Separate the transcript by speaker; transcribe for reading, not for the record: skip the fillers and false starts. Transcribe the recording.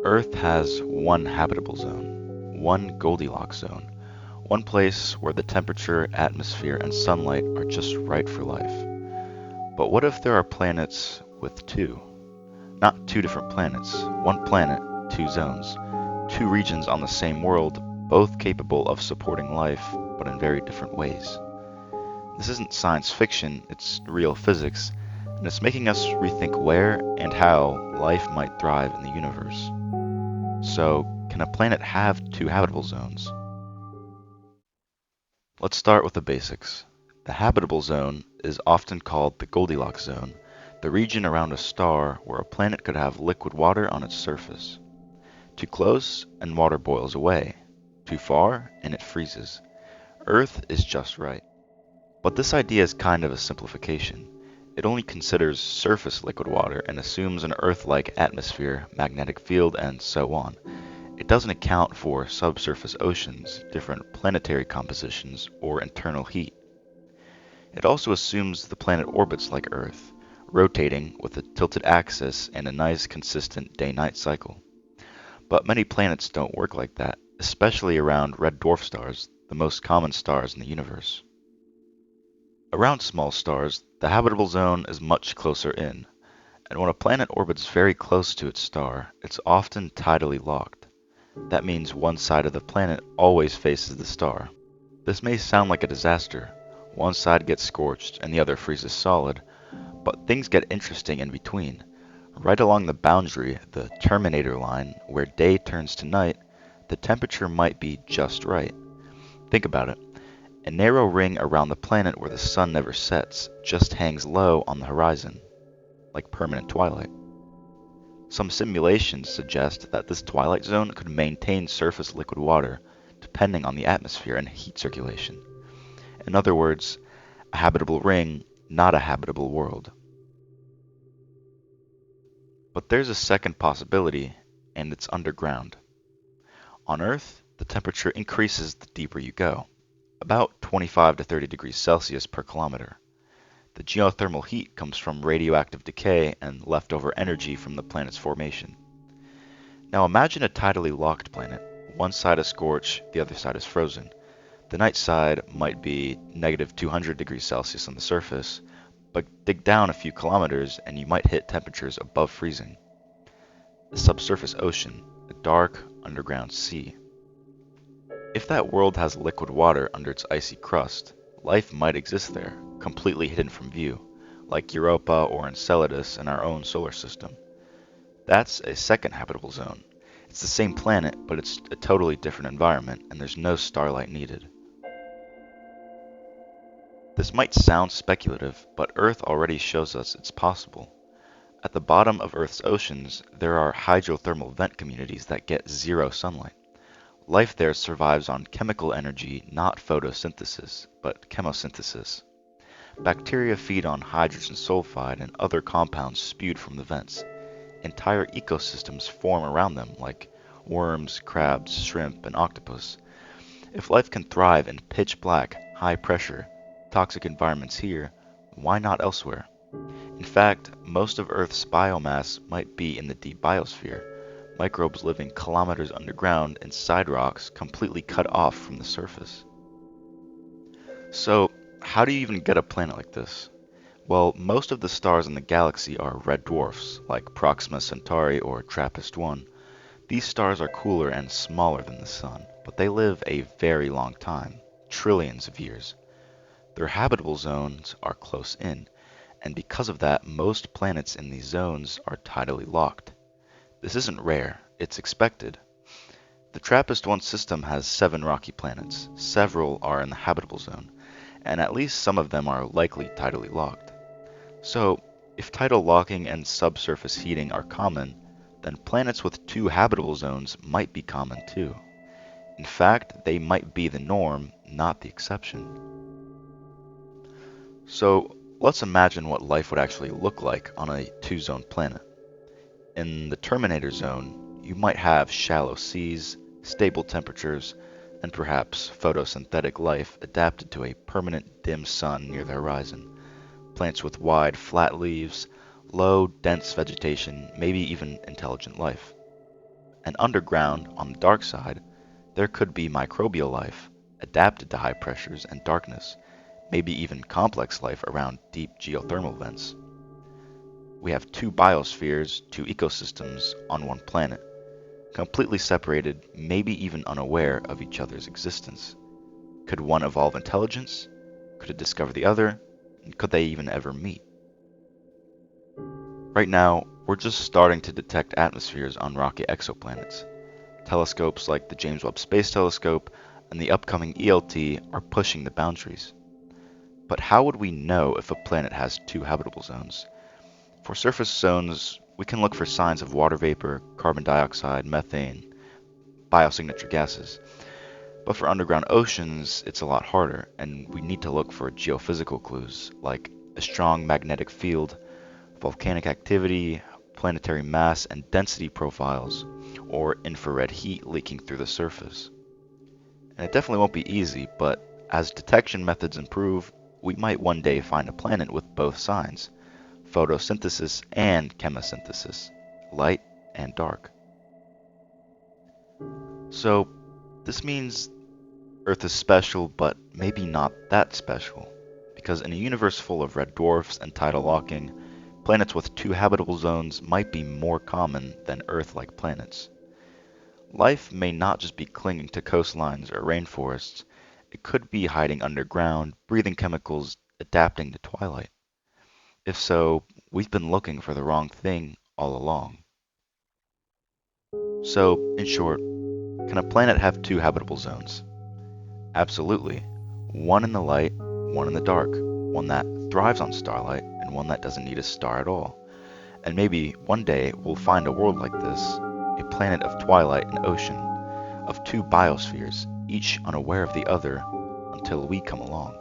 Speaker 1: Earth has one habitable zone, one Goldilocks zone, one place where the temperature, atmosphere, and sunlight are just right for life. But what if there are planets with two? Not two different planets, one planet, two zones, two regions on the same world, both capable of supporting life, but in very different ways. This isn't science fiction, it's real physics, and it's making us rethink where and how life might thrive in the universe. So, can a planet have two habitable zones? Let's start with the basics. The habitable zone is often called the Goldilocks zone, the region around a star where a planet could have liquid water on its surface. Too close, and water boils away. Too far, and it freezes. Earth is just right. But this idea is kind of a simplification. It only considers surface liquid water and assumes an Earth-like atmosphere, magnetic field, and so on. It doesn't account for subsurface oceans, different planetary compositions, or internal heat. It also assumes the planet orbits like Earth, rotating with a tilted axis and a nice consistent day-night cycle. But many planets don't work like that, especially around red dwarf stars, the most common stars in the universe. Around small stars, the habitable zone is much closer in, and when a planet orbits very close to its star, it's often tidally locked. That means one side of the planet always faces the star. This may sound like a disaster. One side gets scorched and the other freezes solid, but things get interesting in between. Right along the boundary, the terminator line, where day turns to night, the temperature might be just right. Think about it. A narrow ring around the planet where the sun never sets just hangs low on the horizon, like permanent twilight. Some simulations suggest that this twilight zone could maintain surface liquid water, depending on the atmosphere and heat circulation. In other words, a habitable ring, not a habitable world. But there's a second possibility, and it's underground. On Earth, the temperature increases the deeper you go, about 25 to 30 degrees Celsius per kilometer. The geothermal heat comes from radioactive decay and leftover energy from the planet's formation. Now imagine a tidally locked planet. One side is scorched, the other side is frozen. The night side might be negative 200 degrees Celsius on the surface, but dig down a few kilometers and you might hit temperatures above freezing. A subsurface ocean, a dark, underground sea. If that world has liquid water under its icy crust, life might exist there, completely hidden from view, like Europa or Enceladus in our own solar system. That's a second habitable zone. It's the same planet, but it's a totally different environment, and there's no starlight needed. This might sound speculative, but Earth already shows us it's possible. At the bottom of Earth's oceans, there are hydrothermal vent communities that get zero sunlight. Life there survives on chemical energy, not photosynthesis, but chemosynthesis. Bacteria feed on hydrogen sulfide and other compounds spewed from the vents. Entire ecosystems form around them, like worms, crabs, shrimp, and octopus. If life can thrive in pitch black, high pressure, toxic environments here, why not elsewhere? In fact, most of Earth's biomass might be in the deep biosphere, microbes living kilometers underground inside rocks completely cut off from the surface. So, how do you even get a planet like this? Well, most of the stars in the galaxy are red dwarfs, like Proxima Centauri or TRAPPIST-1. These stars are cooler and smaller than the Sun, but they live a very long time, trillions of years. Their habitable zones are close in, and because of that, most planets in these zones are tidally locked. This isn't rare, it's expected. The TRAPPIST-1 system has 7 rocky planets, several are in the habitable zone, and at least some of them are likely tidally locked. So, if tidal locking and subsurface heating are common, then planets with 2 habitable zones might be common too. In fact, they might be the norm, not the exception. So, let's imagine what life would actually look like on a 2-zone planet. In the Terminator zone, you might have shallow seas, stable temperatures, and perhaps photosynthetic life adapted to a permanent dim sun near the horizon. Plants with wide, flat leaves, low, dense vegetation, maybe even intelligent life. And underground, on the dark side, there could be microbial life, adapted to high pressures and darkness, maybe even complex life around deep geothermal vents. We have two biospheres, two ecosystems on one planet, completely separated, maybe even unaware of each other's existence. Could one evolve intelligence? Could it discover the other? And could they even ever meet? Right now, we're just starting to detect atmospheres on rocky exoplanets. Telescopes like the James Webb Space Telescope and the upcoming ELT are pushing the boundaries. But how would we know if a planet has two habitable zones? For surface zones, we can look for signs of water vapor, carbon dioxide, methane, biosignature gases. But for underground oceans, it's a lot harder, and we need to look for geophysical clues like a strong magnetic field, volcanic activity, planetary mass and density profiles, or infrared heat leaking through the surface. And it definitely won't be easy, but as detection methods improve, we might one day find a planet with both signs: photosynthesis and chemosynthesis, light and dark. So, this means Earth is special, but maybe not that special. Because in a universe full of red dwarfs and tidal locking, planets with two habitable zones might be more common than Earth-like planets. Life may not just be clinging to coastlines or rainforests, it could be hiding underground, breathing chemicals, adapting to twilight. If so, we've been looking for the wrong thing all along. So, in short, can a planet have two habitable zones? Absolutely. One in the light, one in the dark. One that thrives on starlight, and one that doesn't need a star at all. And maybe one day we'll find a world like this, a planet of twilight and ocean, of two biospheres, each unaware of the other, until we come along.